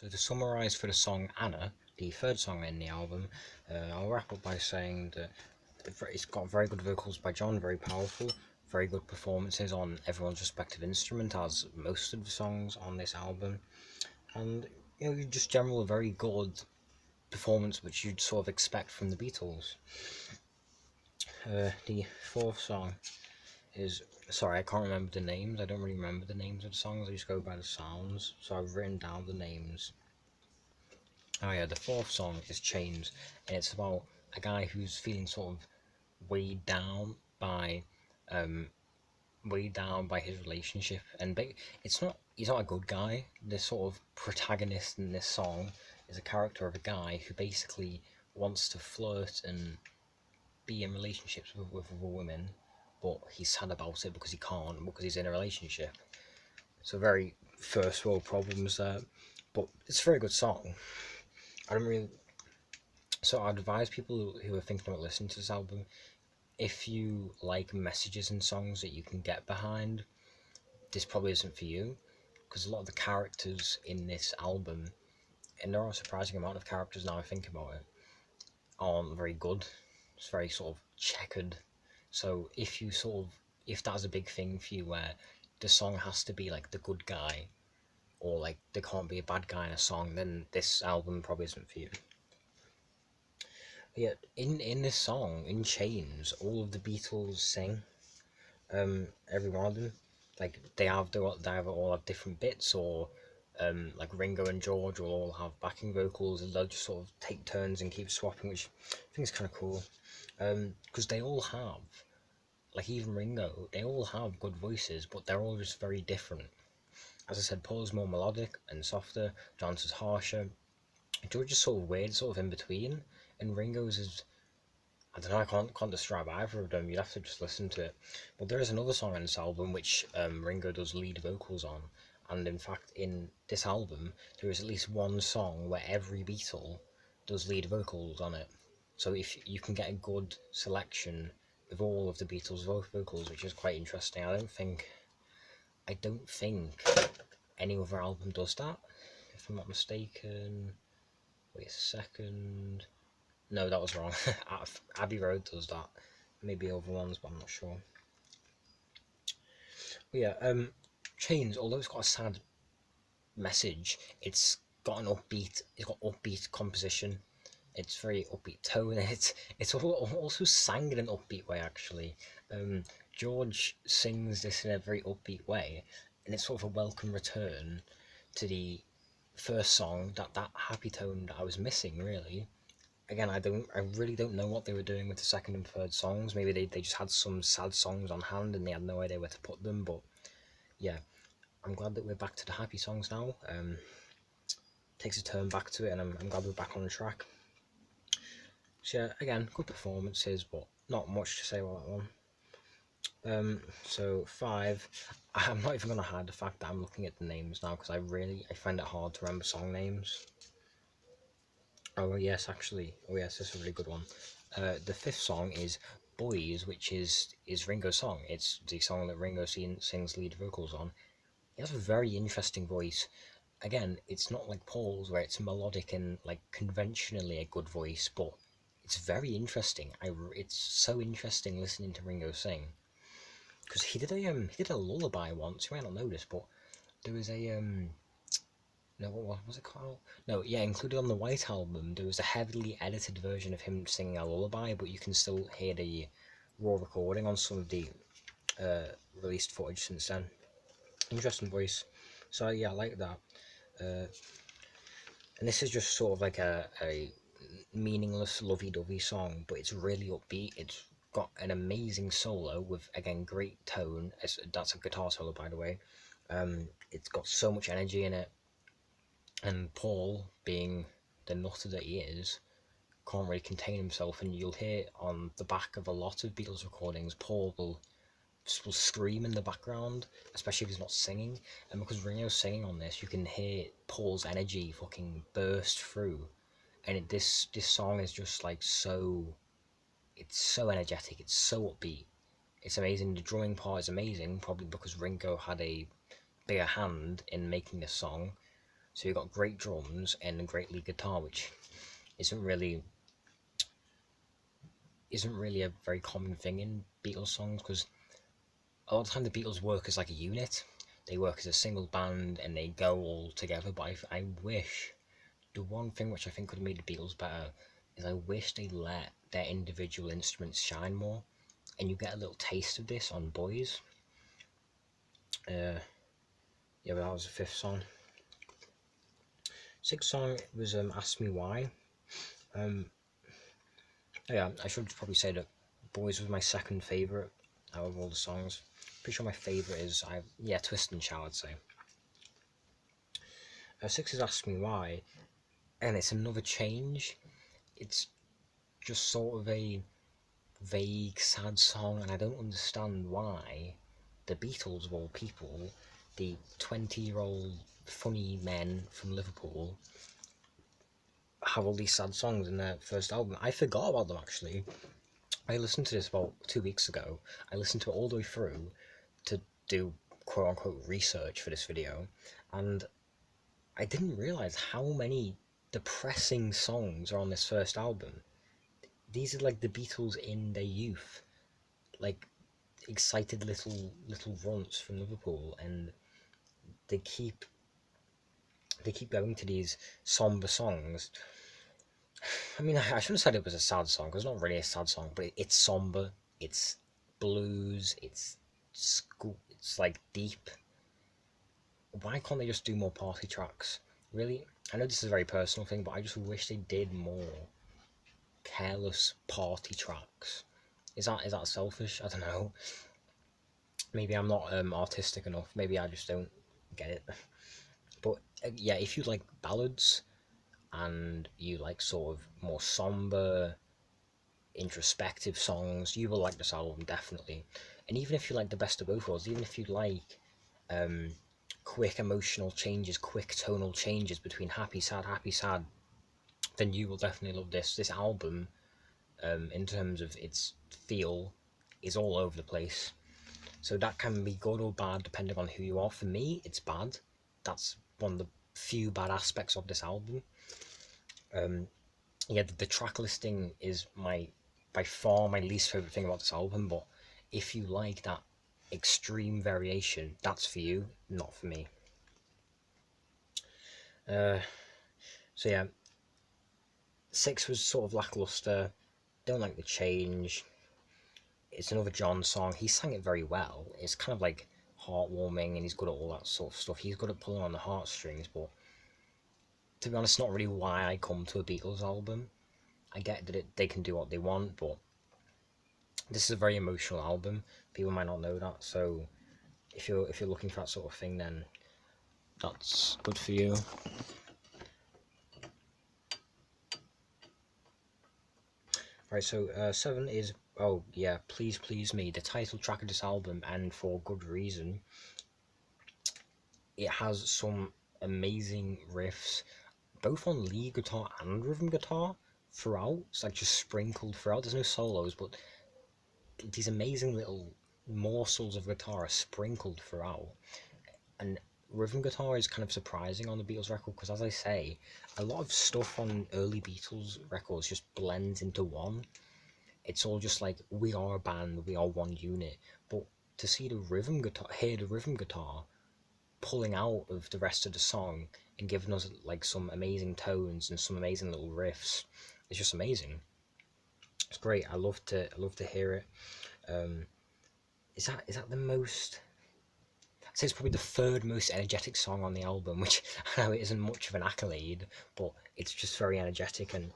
So to summarise for the song Anna, the third song in the album, I'll wrap up by saying that it's got very good vocals by John, very powerful, very good performances on everyone's respective instrument, as most of the songs on this album, and just general very good performance which you'd sort of expect from the Beatles. The fourth song is, sorry, I can't remember the names. I don't really remember the names of the songs. I just go by the sounds. So I've written down the names. Oh yeah, the fourth song is Chains, and it's about a guy who's feeling sort of weighed down by, um, weighed down by his relationship, and it's not he's not a good guy. The sort of protagonist in this song is a character of a guy who basically wants to flirt and be in relationships with other women, but he's sad about it because he can't because he's in a relationship. So very first world problems there, but it's a very good song. I don't really So I'd advise people who are thinking about listening to this album, if you like messages and songs that you can get behind, this probably isn't for you, because a lot of the characters in this album, and there are a surprising amount of characters now I think about it, aren't very good. It's very sort of checkered. So if that's a big thing for you where the song has to be like the good guy, or like there can't be a bad guy in a song, then this album probably isn't for you. Yeah, in this song, in Chains, all of the Beatles sing. Every one of them, like they all have different bits, or like Ringo and George will all have backing vocals, and they'll just sort of take turns and keep swapping, which I think is kind of cool. Because they all have, like even Ringo, they all have good voices, but they're all just very different. As I said, Paul's more melodic and softer, John's is harsher, George is sort of weird, sort of in between, and Ringo's is, I don't know, I can't describe either of them. You'd have to just listen to it. But there is another song on this album which Ringo does lead vocals on, and in fact, in this album, there is at least one song where every Beatle does lead vocals on it. So if you can get a good selection of all of the Beatles' vocals, which is quite interesting. I don't think any other album does that, if I'm not mistaken. Wait a second. No, that was wrong. Abbey Road does that. Maybe other ones, but I'm not sure. But yeah, Chains, although it's got a sad message, it's got upbeat composition. It's very upbeat tone. It's also sang in an upbeat way actually. George sings this in a very upbeat way, and it's sort of a welcome return to the first song, that happy tone that I was missing really. Again, I really don't know what they were doing with the second and third songs. Maybe they just had some sad songs on hand and they had no idea where to put them. But yeah, I'm glad that we're back to the happy songs now. Takes a turn back to it, and I'm glad we're back on track. So yeah, again, good performances, but not much to say about that one. So five, I'm not even gonna hide the fact that I'm looking at the names now because I find it hard to remember song names. Oh yes, actually. Oh yes, this is a really good one. The fifth song is "Boys," which is Ringo's song. It's the song that Ringo sings lead vocals on. He has a very interesting voice. Again, it's not like Paul's where it's melodic and like conventionally a good voice, but it's very interesting. It's so interesting listening to Ringo sing because he did a lullaby once. You might not notice, but there was a no, what was it called? No, yeah, included on the White Album, there was a heavily edited version of him singing a lullaby, but you can still hear the raw recording on some of the uh, released footage since then. Interesting voice. So yeah, I like that. Uh, and this is just sort of like a meaningless lovey-dovey song, but it's really upbeat. It's got an amazing solo with, again, great tone. That's a guitar solo, by the way. It's got so much energy in it, and Paul, being the nutter that he is, can't really contain himself, and you'll hear on the back of a lot of Beatles recordings, Paul will scream in the background, especially if he's not singing. And because Ringo's singing on this, you can hear Paul's energy fucking burst through, and this song is just like it's so energetic, it's so upbeat, it's amazing. The drumming part is amazing, probably because Ringo had a bigger hand in making this song, So you've got great drums and a great lead guitar, which isn't really a very common thing in Beatles songs, because a lot of the time the Beatles work as like a unit. They work as a single band and they go all together. But I wish, the one thing which I think could have made the Beatles better is I wish they let their individual instruments shine more. And you get a little taste of this on Boys. Yeah, but that was the fifth song. Sixth song was Ask Me Why. Yeah, I should probably say that Boys was my second favourite out of all the songs. Pretty sure my favourite is Twist and Shout, I'd say. Six is Ask Me Why, and it's another change. It's just sort of a vague, sad song, and I don't understand why the Beatles, of all people, the 20-year-old funny men from Liverpool, have all these sad songs in their first album. I forgot about them, actually. I listened to this about 2 weeks ago. I listened to it all the way through to do quote-unquote research for this video, and I didn't realise how many depressing songs are on this first album. These are like the Beatles in their youth, like excited little runts from Liverpool, and they keep going to these somber songs. I mean, I shouldn't have said it was a sad song, because it's not really a sad song, but it's somber, it's blues, it's like deep. Why can't they just do more party tracks? Really? I know this is a very personal thing, but I just wish they did more careless party tracks. Is that selfish? I don't know. Maybe I'm not artistic enough. Maybe I just don't get it. But yeah, if you like ballads and you like sort of more somber, introspective songs, you will like this album, definitely. And even if you like the best of both worlds, even if you like quick emotional changes, quick tonal changes between happy, sad, then you will definitely love this. This album, in terms of its feel, is all over the place. So that can be good or bad depending on who you are. For me, it's bad. That's one of the few bad aspects of this album. Yeah, the track listing is by far my least favourite thing about this album, but if you like that extreme variation, that's for you, not for me. So yeah, 6 was sort of lackluster, don't like the change. It's another John song. He sang it very well. It's kind of like heartwarming, and he's good at all that sort of stuff. He's good at pulling on the heartstrings, but to be honest, not really why I come to a Beatles album. I get that they can do what they want, but this is a very emotional album. People might not know that, so if you're looking for that sort of thing, then that's good for you. Right, so 7 is, oh yeah, Please Please Me, the title track of this album, and for good reason. It has some amazing riffs, both on lead guitar and rhythm guitar throughout. It's like just sprinkled throughout. There's no solos, but these amazing little morsels of guitar are sprinkled throughout. And rhythm guitar is kind of surprising on the Beatles record, because as I say, a lot of stuff on early Beatles records just blends into one. It's all just like, we are a band, we are one unit. But to see the rhythm guitar, hear the rhythm guitar pulling out of the rest of the song and giving us like some amazing tones and some amazing little riffs, it's just amazing. It's great. I love to hear it. Is that the most? I'd say it's probably the third most energetic song on the album, which I know it isn't much of an accolade, but it's just very energetic and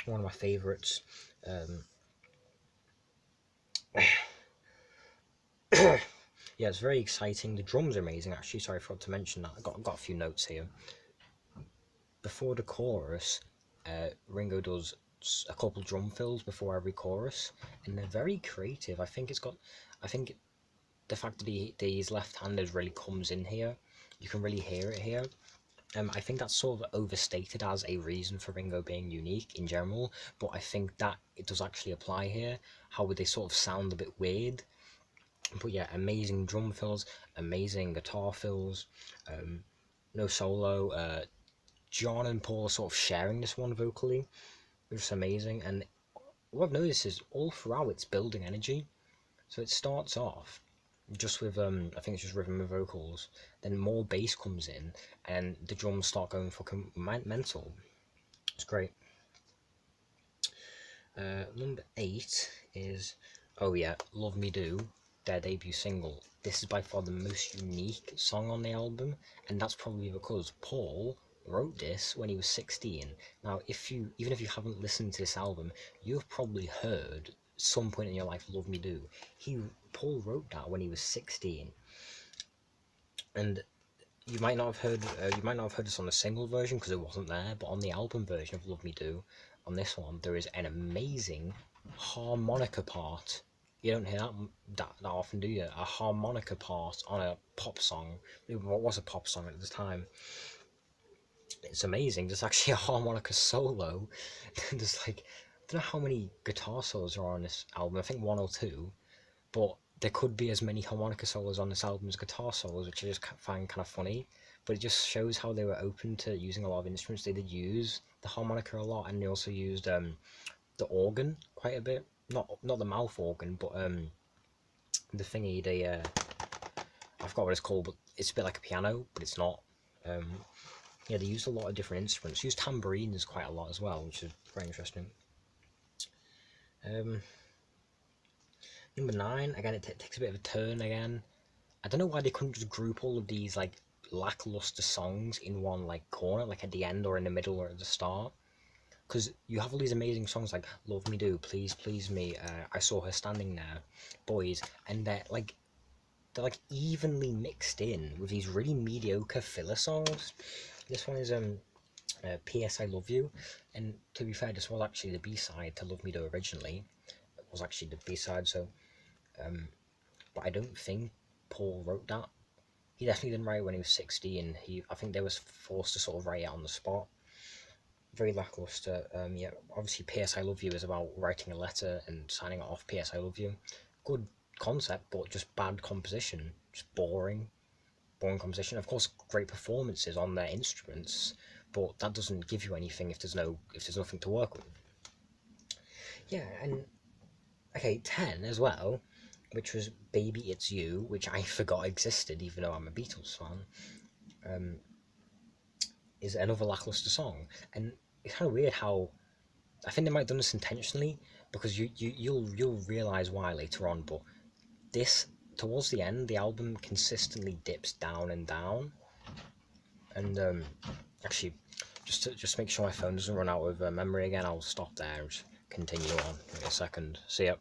one of my favourites. Yeah, it's very exciting. The drums are amazing, actually. Sorry, I forgot to mention that. I've got a few notes here. Before the chorus, Ringo does a couple drum fills before every chorus, and they're very creative. I think the fact that he's left-handed really comes in here. You can really hear it here. I think that's sort of overstated as a reason for Ringo being unique in general, but I think that it does actually apply here. How would they sort of sound a bit weird? But yeah, amazing drum fills, amazing guitar fills. no solo. John and Paul are sort of sharing this one vocally, which is amazing. And what I've noticed is all throughout it's building energy. So it starts off just with I think it's just rhythm and vocals. Then more bass comes in, and the drums start going fucking mental. It's great. Number 8 is, oh yeah, Love Me Do, their debut single. This is by far the most unique song on the album, and that's probably because Paul wrote this when he was 16. Now, even if you haven't listened to this album, you've probably heard some point in your life Love Me Do. Paul wrote that when he was 16, and you might not have heard this on the single version because it wasn't there, but on the album version of Love Me Do, on this one there is an amazing harmonica part. You don't hear that often, do you? A harmonica part on a pop song. What was a pop song at the time? It's amazing. There's actually a harmonica solo. There's like, I don't know how many guitar solos are on this album. I think one or two, but there could be as many harmonica solos on this album as guitar solos, which I just find kind of funny. But it just shows how they were open to using a lot of instruments. They did use the harmonica a lot, and they also used the organ quite a bit. Not the mouth organ, but the thingy. I forgot what it's called, but it's a bit like a piano, but it's not. Um, yeah, they used a lot of different instruments. Used tambourines quite a lot as well, which is very interesting. Um, Number 9, again, it takes a bit of a turn again. I don't know why they couldn't just group all of these like lackluster songs in one like corner, like at the end or in the middle or at the start. Because you have all these amazing songs like "Love Me Do," "Please Please Me," "I Saw Her Standing There," "Boys," and they're like evenly mixed in with these really mediocre filler songs. This one is "P.S. I Love You," and to be fair, this was actually the B-side to "Love Me Do" originally. It was actually the B-side, so but I don't think Paul wrote that. He definitely didn't write it when he was 16. I think they was forced to sort of write it on the spot. Very lackluster. Yeah, obviously P.S. I Love You is about writing a letter and signing it off. P.S. I Love You. Good concept, but just bad composition. Just boring composition. Of course, great performances on their instruments, but that doesn't give you anything if there's nothing to work with. Yeah, and okay, 10 as well, which was Baby It's You, which I forgot existed, even though I'm a Beatles fan, is another lackluster song. And it's kind of weird how, I think they might have done this intentionally, because you'll realise why later on, but this, towards the end, the album consistently dips down and down. And actually, just make sure my phone doesn't run out of memory again, I'll stop there and just continue on in a second. See ya.